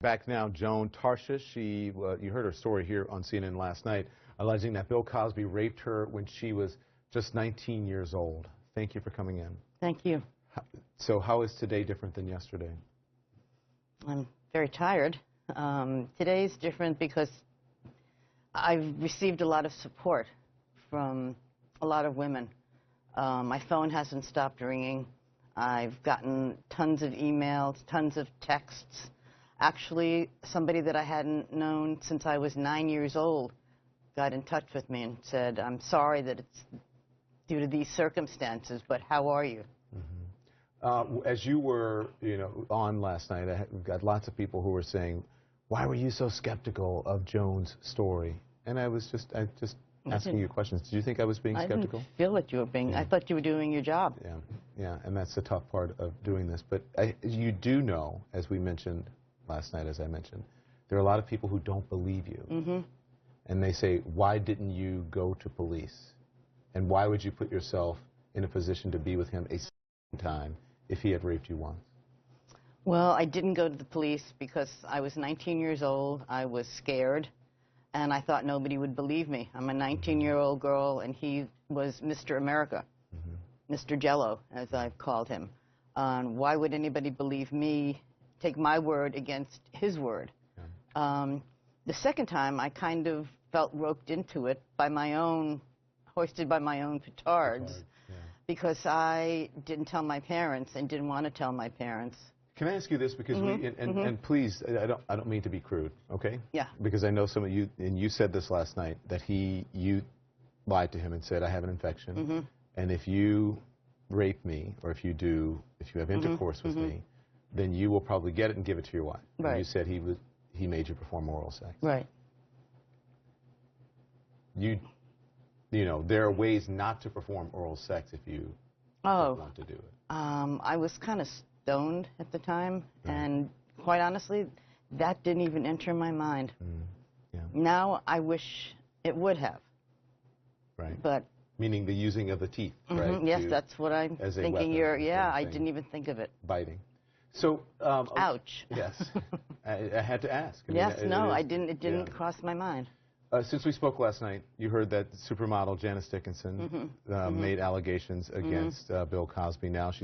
Back now, Joan Tarshish. You heard her story here on CNN last night, alleging that Bill Cosby raped her when she was just 19 years old. Thank you for coming in. Thank you. So how is today different than yesterday? I'm very tired. Today's different because I've received a lot of support from a lot of women. My phone hasn't stopped ringing. I've gotten tons of emails, tons of texts. Actually, somebody that I hadn't known since I was 9 years old got in touch with me and said, "I'm sorry that it's due to these circumstances, but how are you?" As you were, on last night, we've got lots of people who were saying, "Why were you so skeptical of Joan's story?" And I just asking you questions. Did you think I was being skeptical? I didn't feel that you were being. Yeah. I thought you were doing your job. Yeah, and that's the tough part of doing this. But you do know, as we mentioned last night, as I mentioned, there are a lot of people who don't believe you. And they say, why didn't you go to police? And why would you put yourself in a position to be with him a second time if he had raped you once? Well, I didn't go to the police because I was 19 years old. I was scared, and I thought nobody would believe me. I'm a 19-year-old girl, and he was Mr. America, Mr. Jello, as I've called him. Why would anybody believe me, take my word against his word? The second time, I kind of felt roped into it by my own, hoisted by my own petards, because I didn't tell my parents and didn't want to tell my parents. Can I ask you this, because and please, I don't mean to be crude, okay? Yeah. Because I know some of you, and you said this last night, that you lied to him and said, I have an infection, and if you rape me, or if you have intercourse with me, then you will probably get it and give it to your wife. Right. And you said he made you perform oral sex. Right. There are ways not to perform oral sex if you don't want to do it. I was kind of stoned at the time, and quite honestly, that didn't even enter my mind. Now I wish it would have. Right. But meaning the using of the teeth, right? Yes, that's what I'm thinking. I didn't even think of it. Biting. So. Ouch. Yes. I had to ask. It didn't cross my mind. Since we spoke last night, you heard that supermodel Janice Dickinson made allegations against Bill Cosby. Now she's